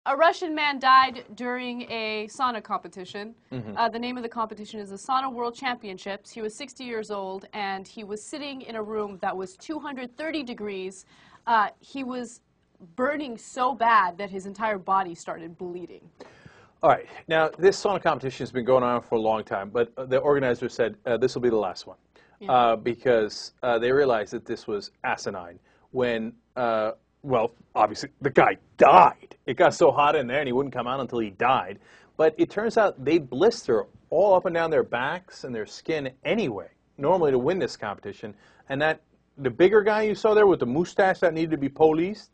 A Russian man died during a sauna competition. Mm-hmm. The name of the competition is the Sauna World Championships. He was 60 years old, and he was sitting in a room that was 230 degrees. He was burning so bad that his entire body started bleeding. All right. Now, this sauna competition has been going on for a long time, but the organizer said this will be the last one because they realized that this was asinine when, well, obviously, the guy died. It got so hot in there, and he wouldn't come out until he died. But it turns out they blister all up and down their backs and their skin anyway, normally to win this competition. And that the bigger guy you saw there with the mustache that needed to be policed,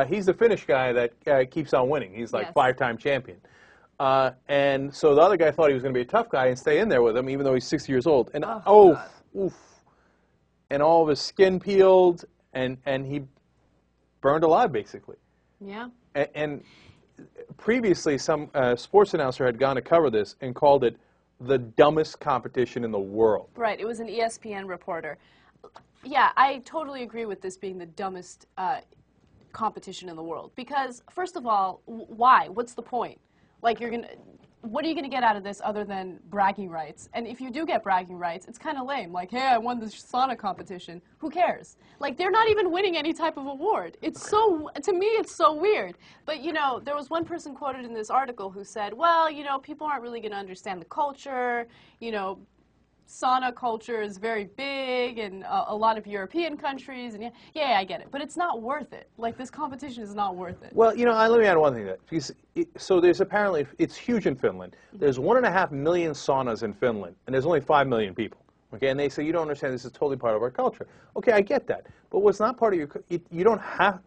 he's the Finnish guy that keeps on winning. He's like five-time champion. And so the other guy thought he was going to be a tough guy and stay in there with him, even though he's 60 years old. And oof, and all of his skin peeled, and he burned alive, basically. Yeah. And previously, some sports announcer had gone to cover this and called it the dumbest competition in the world. Right. It was an ESPN reporter. Yeah, I totally agree with this being the dumbest competition in the world. Because, first of all, why? What's the point? Like, what are you going to get out of this other than bragging rights? And if you do get bragging rights, it's kind of lame. Like, hey, I won this sauna competition. Who cares? Like, they're not even winning any type of award. It's so, to me, it's so weird. But, you know, there was one person quoted in this article who said, well, you know, people aren't really going to understand the culture. You know, sauna culture is very big in a lot of European countries, and yeah, I get it, but it's not worth it. Like, this competition is not worth it. Well, you know, let me add one thing to that. Because so there's apparently, it's huge in Finland. There's 1.5 million saunas in Finland, and there's only 5 million people. Okay, and they say, you don't understand, this is totally part of our culture. Okay, I get that. But what's not part of your, you don't have,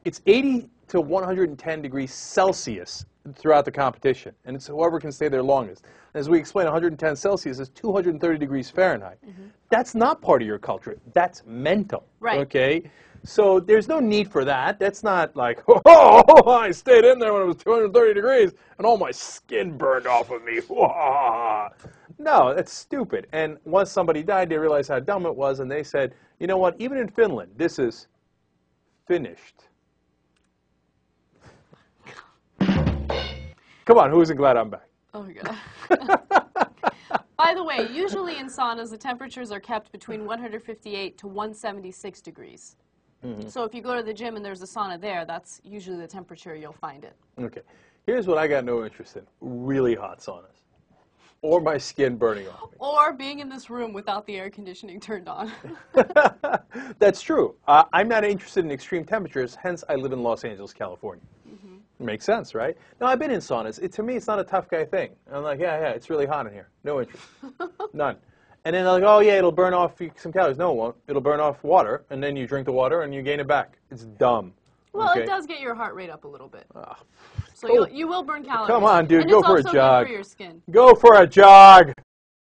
it's 80 to 110 degrees Celsius throughout the competition, and it's whoever can stay there longest. As we explained, 110 Celsius is 230 degrees Fahrenheit. That's not part of your culture. That's mental. Right. Okay? So there's no need for that. That's not like, oh, I stayed in there when it was 230 degrees and all my skin burned off of me. No, that's stupid. And once somebody died, they realized how dumb it was, and they said, you know what, even in Finland, this is finished. Come on, who isn't glad I'm back? Oh, my God. By the way, usually in saunas, the temperatures are kept between 158 to 176 degrees. So if you go to the gym and there's a sauna there, that's usually the temperature you'll find it. Okay. Here's what I got no interest in. Really hot saunas. Or my skin burning off me. Or being in this room without the air conditioning turned on. That's true. I'm not interested in extreme temperatures, hence I live in Los Angeles, California. Makes sense, right? Now, I've been in saunas. To me, it's not a tough guy thing. I'm like, yeah, it's really hot in here. No interest. None. And then they're like, oh, yeah, it'll burn off some calories. No, it won't. It'll burn off water, and then you drink the water, and you gain it back. It's dumb. Well, okay? It does get your heart rate up a little bit. So you will burn calories. Come on, dude. And Go it's for a also jog. good for your skin. Go for a jog.